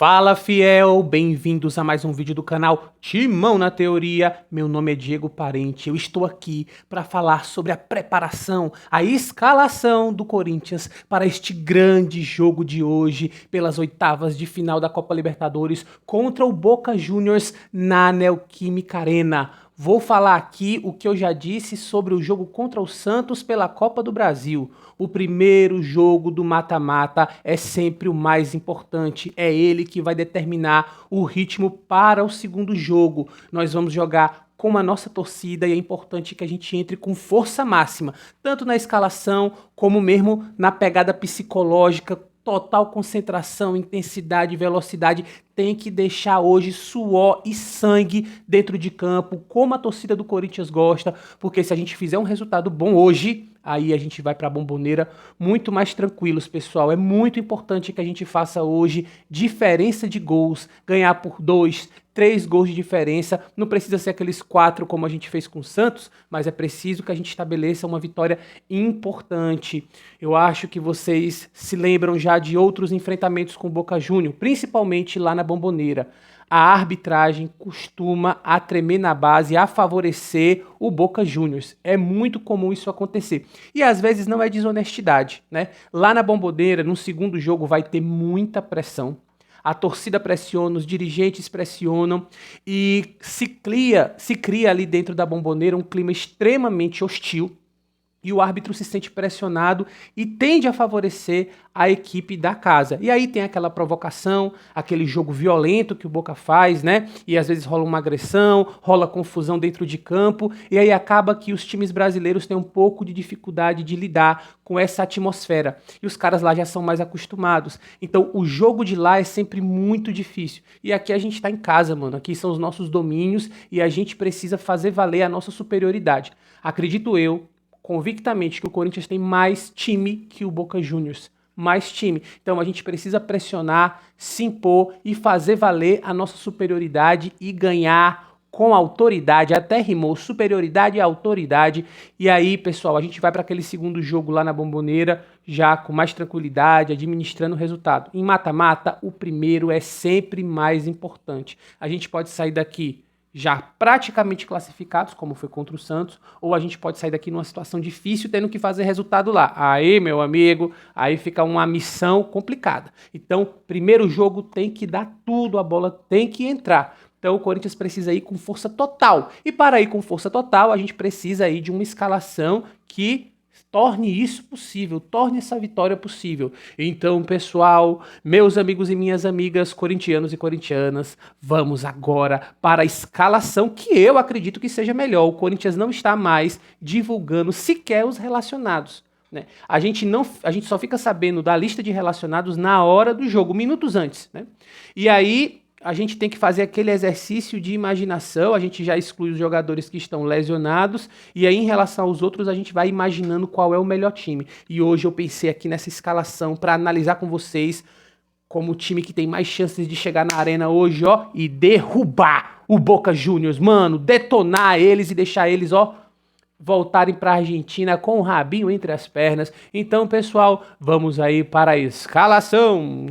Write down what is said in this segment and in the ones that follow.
Fala, fiel! Bem-vindos a mais um vídeo do canal Timão na Teoria. Meu nome é Diego Parente. Eu estou aqui para falar sobre a preparação, a escalação do Corinthians para este grande jogo de hoje pelas oitavas de final da Copa Libertadores contra o Boca Juniors na Neoquímica Arena. Vou falar aqui o que eu já disse sobre o jogo contra o Santos pela Copa do Brasil. O primeiro jogo do mata-mata é sempre o mais importante. É ele que vai determinar o ritmo para o segundo jogo. Nós vamos jogar com a nossa torcida e é importante que a gente entre com força máxima, tanto na escalação como mesmo na pegada psicológica. Total concentração, intensidade, velocidade, tem que deixar hoje suor e sangue dentro de campo, como a torcida do Corinthians gosta, porque se a gente fizer um resultado bom hoje, aí a gente vai para a Bomboneira muito mais tranquilos, pessoal. É muito importante que a gente faça hoje diferença de gols, ganhar por 2, 3 gols de diferença. Não precisa ser aqueles 4 como a gente fez com o Santos, mas é preciso que a gente estabeleça uma vitória importante. Eu acho que vocês se lembram já de outros enfrentamentos com o Boca Juniors, principalmente lá na Bomboneira. A arbitragem costuma a tremer na base, a favorecer o Boca Juniors. É muito comum isso acontecer. E às vezes não é desonestidade, né? Lá na Bomboneira, no segundo jogo, vai ter muita pressão. A torcida pressiona, os dirigentes pressionam e se cria ali dentro da Bomboneira um clima extremamente hostil. E o árbitro se sente pressionado e tende a favorecer a equipe da casa. E aí tem aquela provocação, aquele jogo violento que o Boca faz, né? E às vezes rola uma agressão, rola confusão dentro de campo, e aí acaba que os times brasileiros têm um pouco de dificuldade de lidar com essa atmosfera. E os caras lá já são mais acostumados. Então o jogo de lá é sempre muito difícil. E aqui a gente tá em casa, mano. Aqui são os nossos domínios e a gente precisa fazer valer a nossa superioridade. Acredito eu convictamente que o Corinthians tem mais time que o Boca Juniors, mais time. Então a gente precisa pressionar, se impor e fazer valer a nossa superioridade e ganhar com autoridade, até rimou, superioridade e autoridade. E aí, pessoal, a gente vai para aquele segundo jogo lá na Bomboneira, já com mais tranquilidade, administrando o resultado. Em mata-mata, o primeiro é sempre mais importante. A gente pode sair daqui já praticamente classificados, como foi contra o Santos, ou a gente pode sair daqui numa situação difícil, tendo que fazer resultado lá. Aí, meu amigo, aí fica uma missão complicada. Então, primeiro jogo tem que dar tudo, a bola tem que entrar. Então, o Corinthians precisa ir com força total. E para ir com força total, a gente precisa ir de uma escalação que torne isso possível, torne essa vitória possível. Então, pessoal, meus amigos e minhas amigas, corintianos e corintianas, vamos agora para a escalação que eu acredito que seja melhor. O Corinthians não está mais divulgando sequer os relacionados, né? A gente só fica sabendo da lista de relacionados na hora do jogo, minutos antes, né? E aí a gente tem que fazer aquele exercício de imaginação, a gente já exclui os jogadores que estão lesionados, e aí em relação aos outros a gente vai imaginando qual é o melhor time. E hoje eu pensei aqui nessa escalação para analisar com vocês como o time que tem mais chances de chegar na arena hoje, ó, e derrubar o Boca Juniors, mano, detonar eles e deixar eles, ó, voltarem para a Argentina com o rabinho entre as pernas. Então, pessoal, vamos aí para a escalação.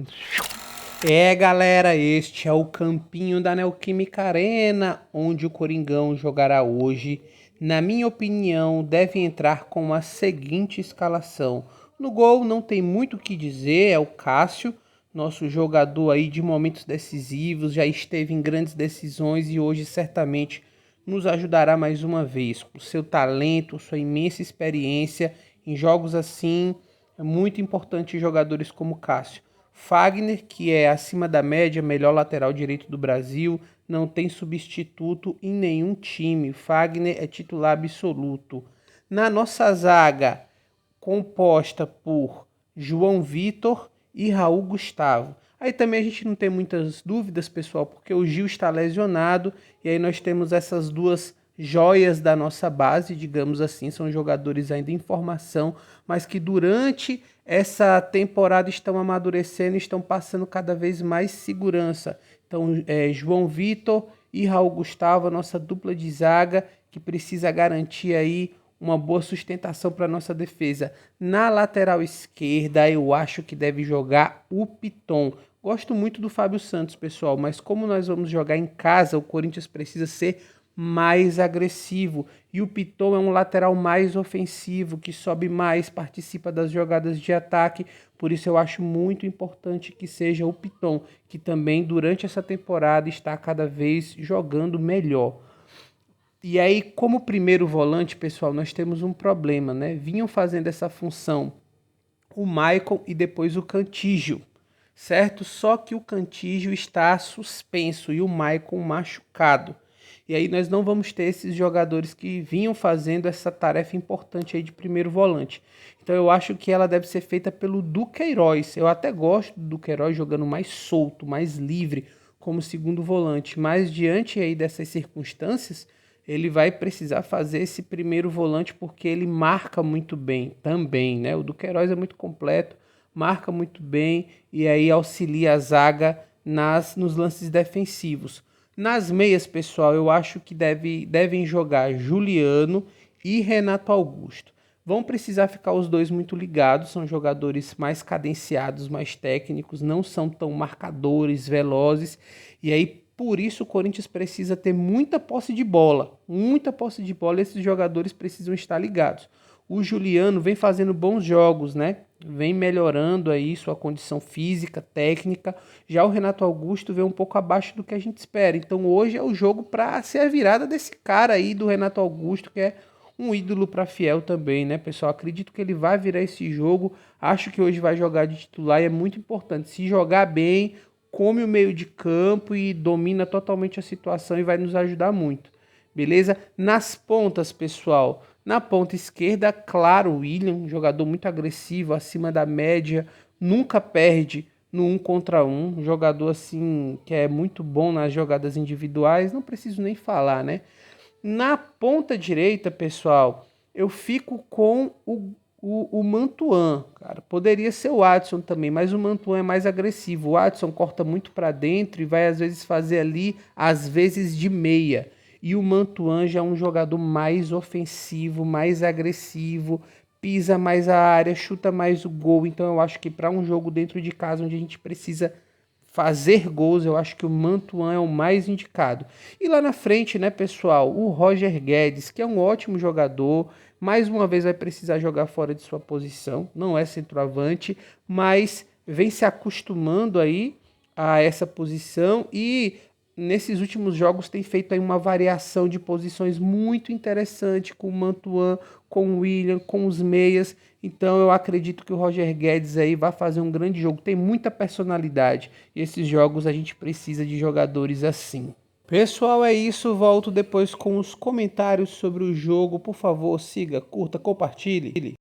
Galera, este é o campinho da Neoquímica Arena, onde o Coringão jogará hoje. Na minha opinião, deve entrar com a seguinte escalação. No gol não tem muito o que dizer, é o Cássio, nosso jogador aí de momentos decisivos, já esteve em grandes decisões e hoje certamente nos ajudará mais uma vez. Com seu talento, sua imensa experiência em jogos assim, é muito importante jogadores como Cássio. Fagner, que é acima da média, melhor lateral direito do Brasil, não tem substituto em nenhum time. Fagner é titular absoluto. Na nossa zaga, composta por João Vitor e Raul Gustavo. Aí também a gente não tem muitas dúvidas, pessoal, porque o Gil está lesionado e aí nós temos essas duas joias da nossa base, digamos assim, são jogadores ainda em formação, mas que durante essa temporada estão amadurecendo e estão passando cada vez mais segurança. Então, João Vitor e Raul Gustavo, a nossa dupla de zaga, que precisa garantir aí uma boa sustentação para a nossa defesa. Na lateral esquerda, eu acho que deve jogar o Piton. Gosto muito do Fábio Santos, pessoal, mas como nós vamos jogar em casa, o Corinthians precisa ser mais agressivo. E o Piton é um lateral mais ofensivo, que sobe mais, participa das jogadas de ataque. Por isso eu acho muito importante que seja o Piton, que também durante essa temporada está cada vez jogando melhor. E aí, como primeiro volante, pessoal, nós temos um problema, né? Vinham fazendo essa função o Maicon e depois o Cantígio, certo? Só que o Cantígio está suspenso e o Maicon machucado. E aí nós não vamos ter esses jogadores que vinham fazendo essa tarefa importante aí de primeiro volante. Então eu acho que ela deve ser feita pelo Duqueiroz. Eu até gosto do Duqueiroz jogando mais solto, mais livre como segundo volante, mas diante aí dessas circunstâncias, ele vai precisar fazer esse primeiro volante porque ele marca muito bem também, né? O Duqueiroz é muito completo, marca muito bem e aí auxilia a zaga nos lances defensivos. Nas meias, pessoal, eu acho que devem jogar Juliano e Renato Augusto. Vão precisar ficar os dois muito ligados, são jogadores mais cadenciados, mais técnicos, não são tão marcadores, velozes, e aí por isso o Corinthians precisa ter muita posse de bola, e esses jogadores precisam estar ligados. O Juliano vem fazendo bons jogos, né? Vem melhorando aí sua condição física, técnica. Já o Renato Augusto vem um pouco abaixo do que a gente espera. Então hoje é o jogo para ser a virada desse cara aí, do Renato Augusto, que é um ídolo para fiel também, né, pessoal? Acredito que ele vai virar esse jogo. Acho que hoje vai jogar de titular e é muito importante. Se jogar bem, come o meio de campo e domina totalmente a situação e vai nos ajudar muito. Beleza? Nas pontas, pessoal. Na ponta esquerda, claro, o William, um jogador muito agressivo, acima da média, nunca perde no 1 contra 1, um jogador assim que é muito bom nas jogadas individuais, não preciso nem falar, né? Na ponta direita, pessoal, eu fico com o Mantuan, cara. Poderia ser o Adson também, mas o Mantuan é mais agressivo. O Adson corta muito para dentro e vai às vezes fazer ali, às vezes de meia. E o Mantuan já é um jogador mais ofensivo, mais agressivo, pisa mais a área, chuta mais o gol. Então eu acho que para um jogo dentro de casa onde a gente precisa fazer gols, eu acho que o Mantuan é o mais indicado. E lá na frente, né, pessoal, o Roger Guedes, que é um ótimo jogador, mais uma vez vai precisar jogar fora de sua posição, não é centroavante, mas vem se acostumando aí a essa posição e nesses últimos jogos tem feito aí uma variação de posições muito interessante com o Mantuan, com o William, com os meias. Então eu acredito que o Roger Guedes aí vai fazer um grande jogo. Tem muita personalidade. E esses jogos a gente precisa de jogadores assim. Pessoal, é isso. Volto depois com os comentários sobre o jogo. Por favor, siga, curta, compartilhe.